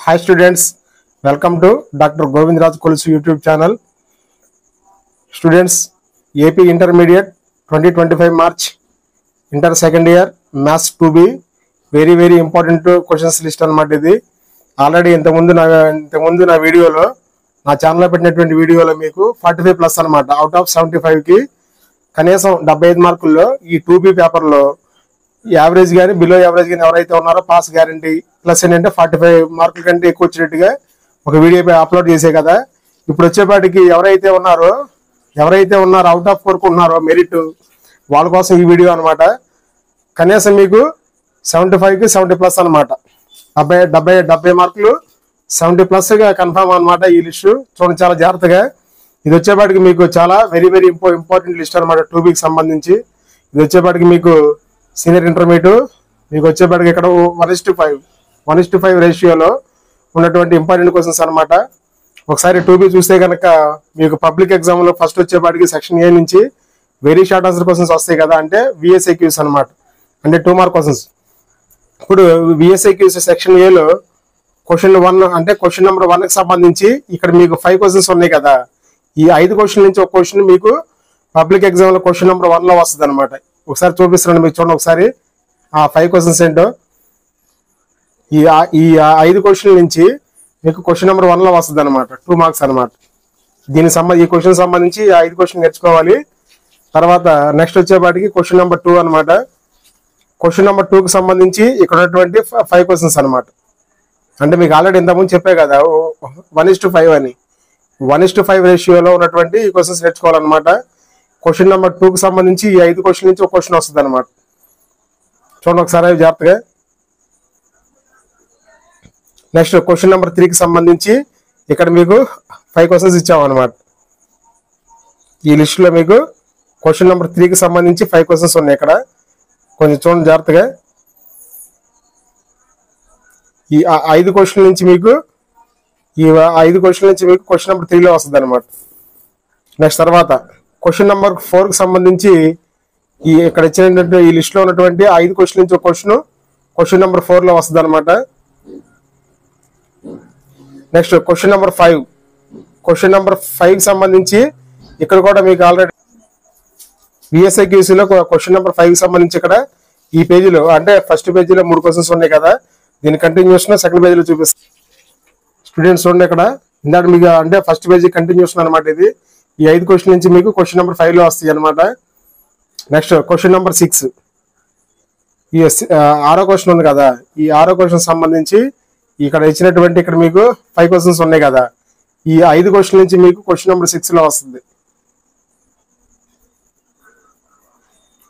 Hi students, welcome to Dr. Govindraj Kolusu YouTube channel. Students, AP Intermediate 2025 March Inter second year Maths 2B very important questions list అన్నమాట ఇది. Already ఇంతకుముందు నా వీడియోలో నా ఛానల్లో పెట్టినటువంటి వీడియోలో మీకు 45 ప్లస్ అన్నమాట. అవుట్ ఆఫ్ 75 కి కనీసం 75 మార్కుల్లో ఈ 2B పేపర్లో యావరేజ్ కానీ బిలో యావరేజ్ కానీ ఎవరైతే ఉన్నారో పాస్ గ్యారంటీ ప్లస్ ఏంటంటే 45 మార్కుల కంటే ఎక్కువ వచ్చినట్టుగా ఒక వీడియో అప్లోడ్ చేసే కదా. ఇప్పుడు వచ్చేపాటికి ఎవరైతే ఉన్నారో అవుట్ ఆఫ్ కోరుకుంటున్నారో మెరిట్ వాళ్ళ కోసం ఈ వీడియో అనమాట. కనీసం మీకు 75కి 70 ప్లస్ అనమాట. 70 మార్కులు 70 ప్లస్ గా కన్ఫర్మ్ అనమాట. ఈ లిస్టు చూడండి చాలా జాగ్రత్తగా. ఇది వచ్చేపాటికి మీకు చాలా వెరీ ఇంపార్టెంట్ లిస్ట్ అనమాట 2Bకి సంబంధించి. ఇది వచ్చేపాటికి మీకు సీనియర్ ఇంటర్మీడియట్ మీకు వచ్చేపాటికి ఇక్కడ 1:5 రేషియోలో ఉన్నటువంటి ఇంపార్టెంట్ క్వశ్చన్స్ అనమాట. ఒకసారి 2B చూస్తే కనుక మీకు పబ్లిక్ ఎగ్జామ్ లో ఫస్ట్ వచ్చేపాటికి సెక్షన్ ఏ నుంచి వెరీ షార్ట్ ఆన్సర్ క్వశ్చన్స్ వస్తాయి కదా, అంటే VSIQs అనమాట, అంటే 2 మార్క్ క్వశ్చన్స్. ఇప్పుడు VSIQs సెక్షన్ ఏలో క్వశ్చన్ 1 అంటే క్వశ్చన్ నెంబర్ 1కి సంబంధించి ఇక్కడ మీకు 5 క్వశ్చన్స్ ఉన్నాయి కదా. ఈ 5 క్వశ్చన్ నుంచి ఒక క్వశ్చన్ మీకు పబ్లిక్ ఎగ్జామ్ లో క్వశ్చన్ నెంబర్ 1 లో వస్తుంది అనమాట. ఒకసారి చూపిస్తున్నాను మీకు, చూడండి ఒకసారి ఆ 5 క్వశ్చన్స్ ఏంటో. ఈ 5 క్వశ్చన్ నుంచి మీకు క్వశ్చన్ నెంబర్ 1 లో వస్తుంది అనమాట, 2 మార్క్స్ అనమాట. ఈ క్వశ్చన్ సంబంధించి 5 క్వశ్చన్ నేర్చుకోవాలి. తర్వాత నెక్స్ట్ వచ్చేపాటికి క్వశ్చన్ నెంబర్ 2 అనమాట. క్వశ్చన్ నెంబర్ 2కి సంబంధించి ఇక్కడ ఉన్నటువంటి 5 క్వశ్చన్స్ అనమాట. అంటే మీకు ఆల్రెడీ ఇంతకుముందు చెప్పే కదా 1:5 అని. 1:5 రేషియోలో ఉన్నటువంటి ఈ క్వశ్చన్స్ నేర్చుకోవాలన్నమాట. క్వశ్చన్ నెంబర్ 2కి సంబంధించి ఈ 5 క్వశ్చన్ నుంచి ఒక క్వశ్చన్ వస్తుంది అనమాట. చూడండి ఒకసారి జాగ్రత్తగా. నెక్స్ట్ క్వశ్చన్ నెంబర్ 3కి సంబంధించి ఇక్కడ మీకు 5 క్వశ్చన్స్ ఇచ్చామన్నమాట. ఈ లిస్టులో మీకు క్వశ్చన్ నెంబర్ 3కి సంబంధించి 5 క్వశ్చన్స్ ఉన్నాయి ఇక్కడ. కొంచెం చూడండి జాగ్రత్తగా. ఈ 5 క్వశ్చన్ నుంచి మీకు క్వశ్చన్ నెంబర్ 3లో వస్తుంది అనమాట. నెక్స్ట్ తర్వాత క్వశ్చన్ నెంబర్ 4కి సంబంధించి ఇక్కడ ఇచ్చినటువంటి ఈ లిస్ట్ లో ఉన్నటువంటి 5 క్వశ్చన్ నుంచి ఒక క్వశ్చన్ నెంబర్ 4లో వస్తుంది అనమాట. నెక్స్ట్ క్వశ్చన్ నెంబర్ 5కి సంబంధించి ఇక్కడ కూడా మీకు ఆల్రెడీ VSIQs లో క్వశ్చన్ నెంబర్ 5కి సంబంధించి ఇక్కడ ఈ పేజీలో అంటే ఫస్ట్ పేజీలో 3 క్వశ్చన్స్ ఉన్నాయి కదా, దీని కంటిన్యూషన్ సెకండ్ పేజీలో చూపిస్తాను. స్టూడెంట్స్ చూడండి ఇక్కడ ఇందాక మీకు అంటే ఫస్ట్ పేజీ కంటిన్యూషన్ అనమాట ఇది. ఈ 5 క్వశ్చన్ నుంచి మీకు క్వశ్చన్ నెంబర్ 5లో వస్తాయి అనమాట. నెక్స్ట్ క్వశ్చన్ నెంబర్ 6 ఈ 6వ క్వశ్చన్ ఉంది కదా, ఈ 6వ క్వశ్చన్ సంబంధించి ఇక్కడ ఇచ్చినటువంటి ఇక్కడ మీకు 5 క్వశ్చన్స్ ఉన్నాయి కదా. ఈ 5 క్వశ్చన్ నుంచి మీకు క్వశ్చన్ నెంబర్ 6లో వస్తుంది.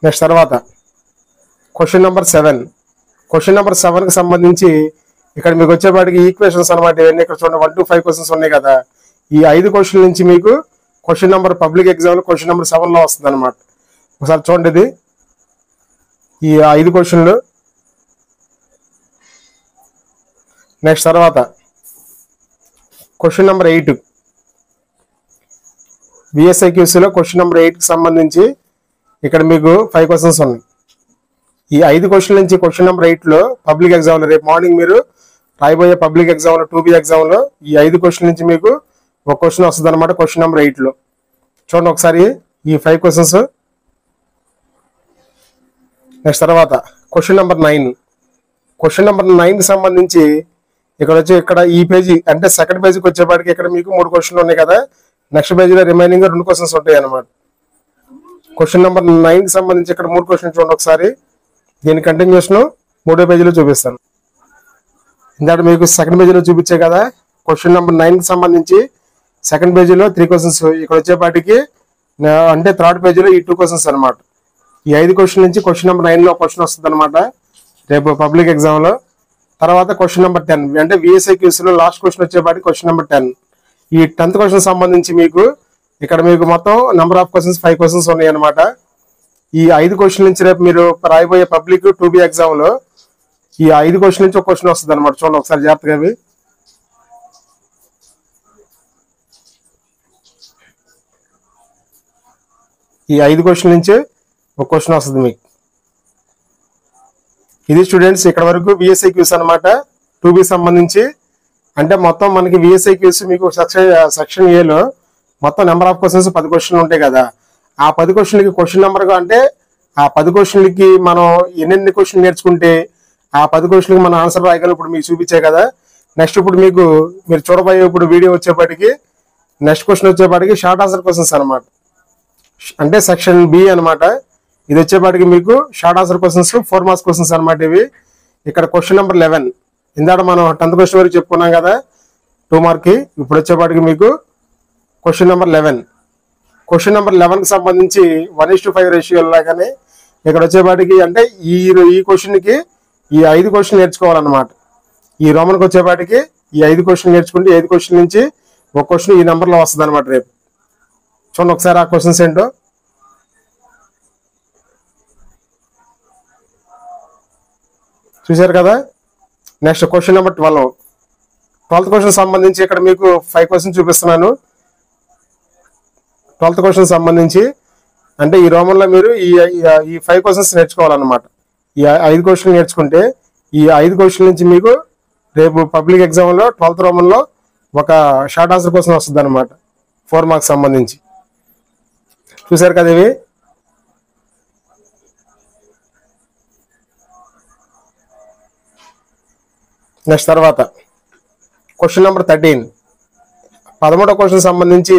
నెక్స్ట్ తర్వాత క్వశ్చన్ నెంబర్ 7కి సంబంధించి ఇక్కడ మీకు వచ్చేపాటికి ఈక్వేషన్స్ అనమాట. ఇవన్నీ ఇక్కడ చూడండి 1 to 5 క్వశ్చన్స్ ఉన్నాయి కదా. ఈ 5 క్వశ్చన్ నుంచి మీకు క్వశ్చన్ నెంబర్ పబ్లిక్ ఎగ్జామ్ లో క్వశ్చన్ నెంబర్ 7లో వస్తుంది అనమాట. ఒకసారి చూడండి ఇది ఈ 5 క్వశ్చన్లు. నెక్స్ట్ తర్వాత క్వశ్చన్ నెంబర్ 8 VSIQs లో క్వశ్చన్ నెంబర్ 8కి సంబంధించి ఇక్కడ మీకు 5 క్వశ్చన్స్ ఉన్నాయి. ఈ 5 క్వశ్చన్ నుంచి క్వశ్చన్ నెంబర్ 8లో పబ్లిక్ ఎగ్జామ్ లో రేపు మార్నింగ్ మీరు రాయబోయే పబ్లిక్ ఎగ్జామ్ లో 2B ఎగ్జామ్ లో ఈ 5 క్వశ్చన్ నుంచి మీకు ఒక క్వశ్చన్ వస్తుంది అనమాట క్వశ్చన్ నెంబర్ 8లో. చూడండి ఒకసారి ఈ 5 క్వశ్చన్స్. నెక్స్ట్ తర్వాత క్వశ్చన్ నెంబర్ 9కి సంబంధించి ఇక్కడ ఈ పేజీ అంటే సెకండ్ పేజీకి వచ్చేపాటికి ఇక్కడ మీకు 3 క్వశ్చన్లు ఉన్నాయి కదా. నెక్స్ట్ పేజీలో రిమైనింగ్ 2 క్వశ్చన్స్ ఉంటాయి అనమాట. క్వశ్చన్ నెంబర్ 9కి సంబంధించి ఇక్కడ 3 క్వశ్చన్స్ చూడండి ఒకసారి. దీని కంటిన్యూషన్ 3వ పేజీలో చూపిస్తాను. ఇందాక మీకు సెకండ్ పేజీలో చూపించే కదా క్వశ్చన్ నెంబర్ 9కి సంబంధించి సెకండ్ పేజీలో 3 క్వశ్చన్స్. ఇక్కడ వచ్చేపాటికి అంటే థర్డ్ పేజీలో ఈ 2 క్వశ్చన్స్ అనమాట. ఈ 5 క్వశ్చన్ నుంచి క్వశ్చన్ నెంబర్ 9లో క్వశ్చన్ వస్తుంది అనమాట రేపు పబ్లిక్ ఎగ్జామ్ లో. తర్వాత క్వశ్చన్ నెంబర్ 10 అంటే VSIQs లో లాస్ట్ క్వశ్చన్ వచ్చేపాటికి క్వశ్చన్ నెంబర్ 10. ఈ 10th క్వశ్చన్ సంబంధించి మీకు ఇక్కడ మీకు మొత్తం నెంబర్ ఆఫ్ క్వశ్చన్స్ 5 క్వశ్చన్స్ ఉన్నాయి అనమాట. ఈ 5 క్వశ్చన్ నుంచి రేపు మీరు రాయబోయే పబ్లిక్ 2B ఎగ్జామ్ లో ఈ 5 క్వశ్చన్ నుంచి ఒక క్వశ్చన్ వస్తుంది అనమాట. చూడండి ఒకసారి జాగ్రత్తగా. ఈ 5 క్వశ్చన్ నుంచి ఒక క్వశ్చన్ వస్తుంది మీకు. ఇది స్టూడెంట్స్ ఇక్కడ వరకు VSIQs అనమాట 2B సంబంధించి అంటే మొత్తం మనకి విఎస్ఐ క్యూస్ మీకు సెక్షన్ ఏలో మొత్తం నెంబర్ ఆఫ్ క్వశ్చన్స్ 10 క్వశ్చన్లు ఉంటాయి కదా. ఆ 10 క్వశ్చన్లకి క్వశ్చన్ నెంబర్గా అంటే ఆ 10 క్వశ్చన్లకి మనం ఎన్నెన్ని క్వశ్చన్ నేర్చుకుంటే ఆ 10 క్వశ్చన్లకి మనం ఆన్సర్ రాయగలం. ఇప్పుడు మీకు చూపించే కదా. నెక్స్ట్ ఇప్పుడు మీరు చూడబోయే ఇప్పుడు వీడియో వచ్చేపాటికి నెక్స్ట్ క్వశ్చన్ వచ్చేపాటికి షార్ట్ ఆన్సర్ క్వశ్చన్స్ అనమాట. అంటే సెక్షన్ బి అనమాట. ఇది వచ్చేపాటికి మీకు short answer questions 4 marks questions అనమాట ఇవి. ఇక్కడ క్వశ్చన్ నెంబర్ 11 ఇందాక మనం 10th క్వశ్చన్ వరకు చెప్పుకున్నాం కదా 2 మార్క్కి. ఇప్పుడు వచ్చేపాటికి మీకు క్వశ్చన్ నెంబర్ 11. క్వశ్చన్ నెంబర్ 11కి సంబంధించి 1:5 రేషియో లాగానే ఇక్కడ వచ్చేపాటికి అంటే ఈ క్వశ్చన్కి ఈ 5 క్వశ్చన్ నేర్చుకోవాలన్నమాట. ఈ రోమన్కి వచ్చేపాటికి ఈ 5 క్వశ్చన్ నేర్చుకుంటే 5 క్వశ్చన్ నుంచి ఒక క్వశ్చన్ ఈ నెంబర్లో వస్తుంది అనమాట రేపు. చూడండి ఒకసారి ఆ క్వశ్చన్స్ ఏంటో. చూశారు కదా. Next question number 12th question సంబంధించి ఇక్కడ మీకు 5 క్వశ్చన్స్ చూపిస్తున్నాను. 12th క్వశ్చన్ సంబంధించి అంటే ఈ రోమన్లో మీరు ఈ 5 క్వశ్చన్స్ నేర్చుకోవాలన్నమాట. ఈ 5 క్వశ్చన్లు నేర్చుకుంటే ఈ 5 క్వశ్చన్ నుంచి మీకు రేపు పబ్లిక్ ఎగ్జామ్లో 12th రోమన్లో ఒక షార్ట్ ఆన్సర్ క్వశ్చన్ వస్తుంది అనమాట 4 మార్క్స్ సంబంధించి. చూశారు కదా ఇవి. నెక్స్ట్ తర్వాత క్వశ్చన్ నెంబర్ 13 13వ క్వశ్చన్ సంబంధించి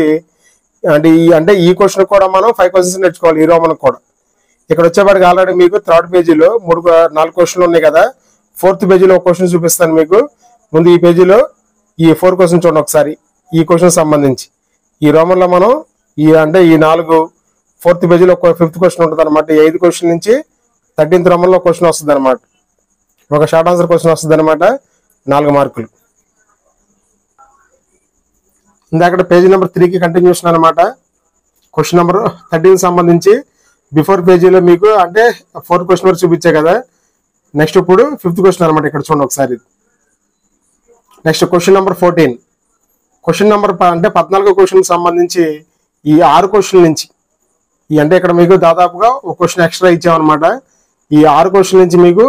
అంటే ఈ క్వశ్చన్ కూడా మనం 5 క్వశ్చన్స్ నేర్చుకోవాలి ఈ రోమన్కి కూడా. ఇక్కడ వచ్చేపాటికి ఆల్రెడీ మీకు 3rd పేజీలో 4 క్వశ్చన్లు ఉన్నాయి కదా. 4th పేజీలో ఒక క్వశ్చన్ చూపిస్తాను మీకు. ముందు ఈ పేజీలో ఈ 4 క్వశ్చన్ చూడండి ఒకసారి. ఈ క్వశ్చన్ సంబంధించి ఈ రోమన్లో మనం ఈ 4th పేజీలో ఒక 5th క్వశ్చన్ ఉంటుంది అనమాట. ఈ 5 క్వశ్చన్ నుంచి 13th రోమన్లో క్వశ్చన్ వస్తుంది అనమాట. ఒక షార్ట్ ఆన్సర్ క్వశ్చన్ వస్తుంది అనమాట 4 మార్కులు. ఇందాక పేజీ నెంబర్ 3కి కంటిన్యూషన్ అనమాట. క్వశ్చన్ నెంబర్ 13 సంబంధించి బిఫోర్ పేజీలో మీకు అంటే 4 క్వశ్చన్ వరకు చూపించే కదా. నెక్స్ట్ ఇప్పుడు 5th క్వశ్చన్ అనమాట. ఇక్కడ చూడండి ఒకసారి. Next question number 14 question number అంటే 14వ క్వశ్చన్ సంబంధించి ఈ 6 క్వశ్చన్ నుంచి అంటే ఇక్కడ మీకు దాదాపుగా ఒక క్వశ్చన్ ఎక్స్ట్రా ఇచ్చామన్నమాట. ఈ 6 క్వశ్చన్ నుంచి మీకు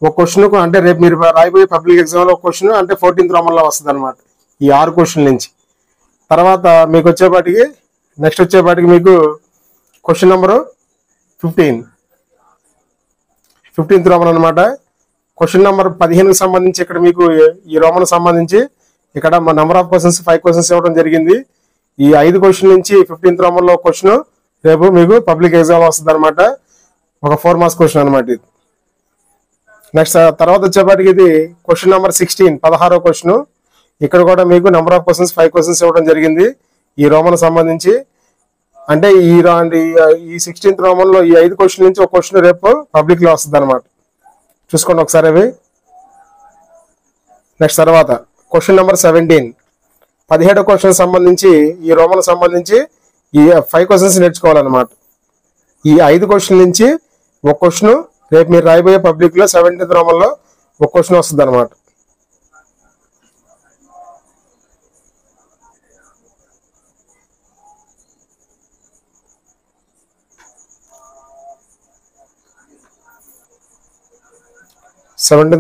ఒక క్వశ్చన్ అంటే రేపు మీరు రాయబోయే పబ్లిక్ ఎగ్జామ్లో ఒక క్వశ్చన్ అంటే 14th రోమన్లో వస్తుంది అనమాట. ఈ 6 క్వశ్చన్ నుంచి తర్వాత మీకు వచ్చేపాటికి నెక్స్ట్ వచ్చేపాటికి మీకు క్వశ్చన్ నెంబరు 15th రోమన్ అనమాట. క్వశ్చన్ నెంబర్ 15కి సంబంధించి ఇక్కడ మీకు ఈ రోమన్ సంబంధించి ఇక్కడ నెంబర్ ఆఫ్ క్వశ్చన్స్ 5 క్వశ్చన్స్ ఇవ్వడం జరిగింది. ఈ 5 క్వశ్చన్ నుంచి 15th రోమన్లో క్వశ్చన్ రేపు మీకు పబ్లిక్ ఎగ్జామ్ వస్తుంది అనమాట. ఒక 4 మార్క్స్ క్వశ్చన్ అనమాట ఇది. నెక్స్ట్ తర్వాత వచ్చేపాటికి ఇది క్వశ్చన్ నెంబర్ 16 16వ క్వశ్చన్. ఇక్కడ కూడా మీకు నెంబర్ ఆఫ్ క్వశ్చన్స్ 5 క్వశ్చన్స్ ఇవ్వడం జరిగింది ఈ రోమన్ సంబంధించి. అంటే ఈ 16th రోమన్లో ఈ 5 క్వశ్చన్ నుంచి ఒక క్వశ్చన్ రేపు పబ్లిక్ లో వస్తుంది అనమాట. చూసుకోండి ఒకసారి అవి. నెక్స్ట్ తర్వాత క్వశ్చన్ నెంబర్ 17 17వ క్వశ్చన్ సంబంధించి ఈ రోమన్ సంబంధించి ఈ 5 క్వశ్చన్స్ నేర్చుకోవాలన్నమాట. ఈ 5 క్వశ్చన్ నుంచి ఒక క్వశ్చన్ రేపు మీరు రాయబోయే పబ్లిక్ లో 17th రోమన్లో ఒక క్వశ్చన్ వస్తుంది అనమాట.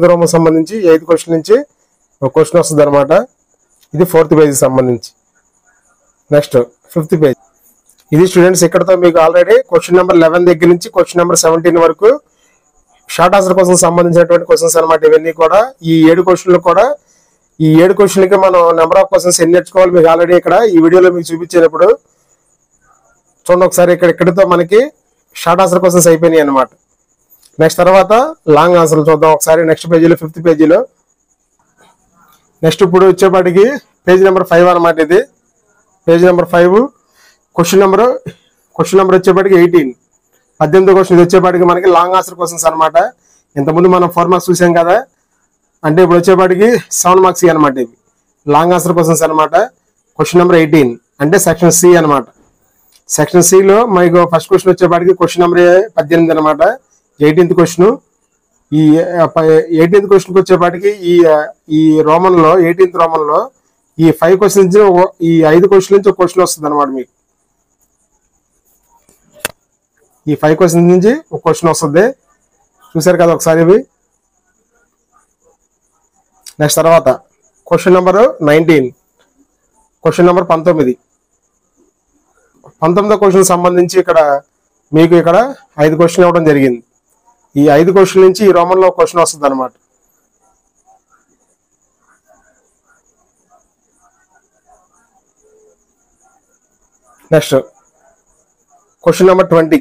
రోమన్ సంబంధించి 8 క్వశ్చన్ నుంచి ఒక క్వశ్చన్ వస్తుంది అనమాట. ఇది 4th పేజీకి సంబంధించి. Next 5th page. ఇది స్టూడెంట్స్ ఇక్కడతో మీకు ఆల్రెడీ క్వశ్చన్ నెంబర్ 11 దగ్గర నుంచి క్వశ్చన్ నెంబర్ 17 వరకు షార్ట్ ఆన్సర్ క్వశ్చన్ సంబంధించినటువంటి క్వశ్చన్స్ అనమాట. ఇవన్నీ కూడా ఈ 7 క్వశ్చన్లు కూడా ఈ 7 క్వశ్చన్లకి మనం నెంబర్ ఆఫ్ క్వశ్చన్స్ ఎన్ని నేర్చుకోవాలి మీకు ఆల్రెడీ ఇక్కడ ఈ వీడియోలో మీకు చూపించేటప్పుడు చూడండి ఒకసారి. ఇక్కడితో మనకి షార్ట్ ఆన్సర్ క్వశ్చన్స్ అయిపోయినాయి అనమాట. నెక్స్ట్ తర్వాత లాంగ్ ఆన్సర్లు చూద్దాం ఒకసారి నెక్స్ట్ పేజీలో 5th పేజీలో. నెక్స్ట్ ఇప్పుడు వచ్చేపాటికి పేజ్ నెంబర్ 5 అనమాట. ఇది పేజ్ నెంబర్ 5 క్వశ్చన్ నెంబర్ వచ్చేపాటికి 18వ క్వశ్చన్. ఇది వచ్చేపాటికి మనకి లాంగ్ ఆన్సర్ క్వశ్చన్స్ అనమాట. ఇంతకుముందు మనం 4 మార్క్స్ చూసాం కదా. అంటే ఇప్పుడు వచ్చేపాటికి 7 మార్క్స్ అనమాట. ఇవి లాంగ్ ఆన్సర్ క్వశ్చన్స్ అనమాట. క్వశ్చన్ నెంబర్ 18 అంటే సెక్షన్ సి అనమాట. సెక్షన్ సిలో మనకు ఫస్ట్ క్వశ్చన్ వచ్చేపాటికి క్వశ్చన్ నెంబర్ 18 అనమాట. 18th question. ఈ 18th క్వశ్చన్కి వచ్చేపాటికి ఈ రోమన్లో 18th రోమన్లో ఈ 5 క్వశ్చన్స్ ఈ 5 క్వశ్చన్ నుంచి ఒక క్వశ్చన్ వస్తుంది అనమాట మీకు. ఈ 5 క్వశ్చన్స్ నుంచి ఒక క్వశ్చన్ వస్తుంది. చూసారు కదా ఒకసారి ఇవి. నెక్స్ట్ తర్వాత క్వశ్చన్ నెంబర్ 19, క్వశ్చన్ నెంబర్ 19. 19వ క్వశ్చన్ సంబంధించి ఇక్కడ మీకు ఇక్కడ 5 క్వశ్చన్ ఇవ్వడం జరిగింది. ఈ 5 క్వశ్చన్ నుంచి ఈ రోమన్లో క్వశ్చన్ వస్తుంది అనమాట. Next question number 20.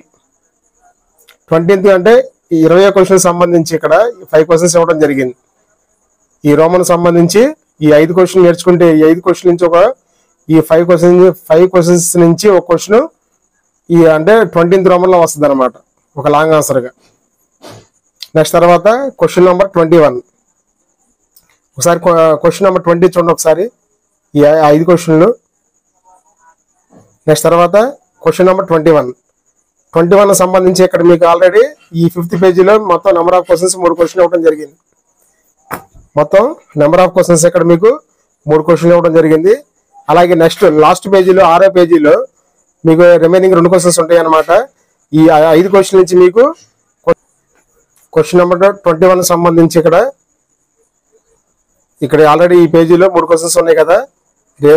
20th అంటే ఈ 20వ క్వశ్చన్ సంబంధించి ఇక్కడ 5 క్వశ్చన్స్ ఇవ్వడం జరిగింది. ఈ రోమన్ సంబంధించి ఈ 5 క్వశ్చన్ నేర్చుకుంటే ఈ 5 క్వశ్చన్ నుంచి ఈ 5 క్వశ్చన్స్ నుంచి ఒక క్వశ్చన్ ఈ అంటే 20th రోమన్లో వస్తుంది అనమాట, ఒక లాంగ్ ఆన్సర్గా. నెక్స్ట్ తర్వాత క్వశ్చన్ నెంబర్ 21. ఒకసారి క్వశ్చన్ నెంబర్ 20 చూడండి ఒకసారి, ఈ 5 క్వశ్చన్లు. నెక్స్ట్ తర్వాత క్వశ్చన్ నెంబర్ 21 సంబంధించి ఇక్కడ మీకు ఆల్రెడీ ఈ 5th పేజీలో మొత్తం నెంబర్ ఆఫ్ క్వశ్చన్స్ 3 క్వశ్చన్ ఇవ్వడం జరిగింది. మొత్తం నెంబర్ ఆఫ్ క్వశ్చన్స్ ఇక్కడ మీకు 3 క్వశ్చన్ ఇవ్వడం జరిగింది. అలాగే నెక్స్ట్ లాస్ట్ పేజీలో 6వ పేజీలో మీకు రిమైనింగ్ 2 క్వశ్చన్స్ ఉంటాయి అన్నమాట. ఈ 5 క్వశ్చన్ నుంచి మీకు క్వశ్చన్ నెంబర్ 21 సంబంధించి ఇక్కడ ఆల్రెడీ ఈ పేజీలో 3 క్వశ్చన్స్ ఉన్నాయి కదా.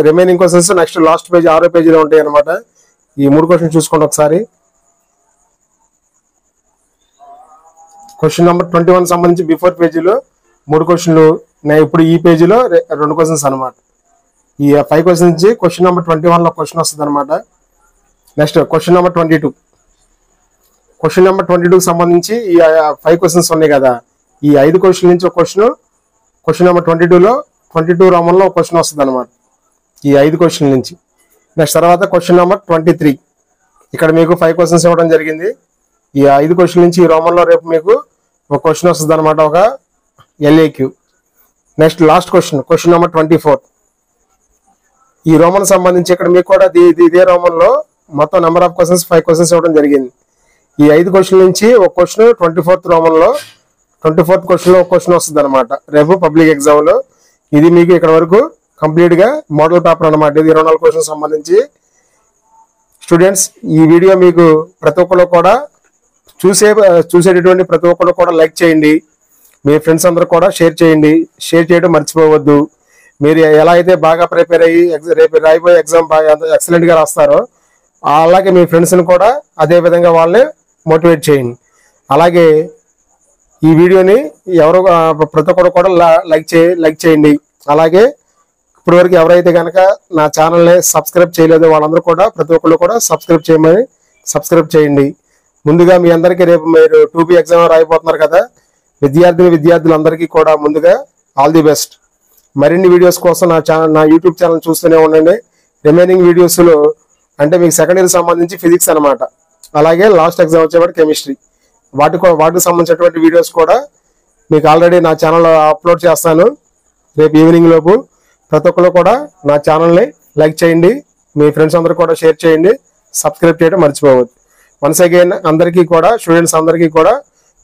Remaining questions next last page 6వ పేజీలో ఉంటాయి అనమాట. ఈ 3 క్వశ్చన్ చూసుకోండి ఒకసారి. క్వశ్చన్ నెంబర్ 21 సంబంధించి బిఫోర్ పేజీలో 3 క్వశ్చన్లు, ఇప్పుడు ఈ పేజీలో 2 క్వశ్చన్స్ అనమాట. ఈ 5 క్వశ్చన్స్ నుంచి క్వశ్చన్ నెంబర్ 21లో క్వశ్చన్ వస్తుంది అనమాట. Next question number 22. Question number 22కి సంబంధించి ఈ 5 క్వశ్చన్స్ ఉన్నాయి కదా. ఈ 5 క్వశ్చన్ నుంచి ఒక క్వశ్చన్ నెంబర్ 22లో 22 రోమన్లో ఒక క్వశ్చన్ వస్తుంది అనమాట, ఈ 5 క్వశ్చన్ నుంచి. నెక్స్ట్ తర్వాత క్వశ్చన్ నెంబర్ 23. ఇక్కడ మీకు 5 క్వశ్చన్స్ ఇవ్వడం జరిగింది. ఈ 5 క్వశ్చన్ నుంచి ఈ రోమన్లో రేపు మీకు ఒక క్వశ్చన్ వస్తుంది అనమాట, ఒక LAQ. Next last question number 24. ఈ రోమన్ సంబంధించి ఇక్కడ మీకు కూడా ఇదే రోమన్లో మొత్తం నెంబర్ ఆఫ్ క్వశ్చన్స్ 5 క్వశ్చన్స్ ఇవ్వడం జరిగింది. ఈ 5 క్వశ్చన్ నుంచి ఒక క్వశ్చన్ 24th రోమన్లో 24th క్వశ్చన్లో ఒక క్వశ్చన్ వస్తుంది అనమాట రేపు పబ్లిక్ ఎగ్జామ్లో. ఇది మీకు ఇక్కడ వరకు కంప్లీట్గా మోడల్ పేపర్ అనమాట. ఇది 24 క్వశ్చన్ సంబంధించి. స్టూడెంట్స్, ఈ వీడియో మీకు ప్రతి ఒక్కరు కూడా చూసేటటువంటి ప్రతి ఒక్కరు కూడా లైక్ చేయండి. మీ ఫ్రెండ్స్ అందరూ కూడా షేర్ చేయండి. షేర్ చేయడం మర్చిపోవద్దు. మీరు ఎలా అయితే బాగా ప్రిపేర్ అయ్యి రేపు రాయిపోయే ఎగ్జామ్ బాగా ఎక్సలెంట్గా రాస్తారో అలాగే మీ ఫ్రెండ్స్ని కూడా అదే విధంగా వాళ్ళని మోటివేట్ చేయండి. అలాగే ఈ వీడియోని ప్రతి ఒక్కరు కూడా లైక్ చేయండి. అలాగే ఇప్పటివరకు ఎవరైతే కనుక నా ఛానల్ని సబ్స్క్రైబ్ చేయలేదో వాళ్ళందరూ కూడా ప్రతి ఒక్కరు కూడా సబ్స్క్రైబ్ చేయండి. ముందుగా మీ అందరికీ రేపు మీరు 2B ఎగ్జామ్ రాయిపోతున్నారు కదా, విద్యార్థులందరికీ కూడా ముందుగా ఆల్ ది బెస్ట్. మరిన్ని వీడియోస్ కోసం నా యూట్యూబ్ ఛానల్ చూస్తూనే ఉండండి. రిమైనింగ్ వీడియోస్లో అంటే మీకు సెకండ్ ఇయర్ సంబంధించి ఫిజిక్స్ అనమాట, అలాగే లాస్ట్ ఎగ్జామ్ వచ్చేవాడు కెమిస్ట్రీ, వాటికి సంబంధించినటువంటి వీడియోస్ కూడా మీకు ఆల్రెడీ నా ఛానల్లో అప్లోడ్ చేస్తాను రేపు ఈవినింగ్ లోపు. ప్రతి ఒక్కరు కూడా నా ఛానల్ని లైక్ చేయండి. మీ ఫ్రెండ్స్ అందరూ కూడా షేర్ చేయండి. సబ్స్క్రైబ్ చేయడం మర్చిపోవద్దు. వన్స్ అగైన్ అందరికీ కూడా స్టూడెంట్స్ అందరికీ కూడా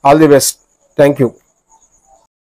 all the best. Thank you.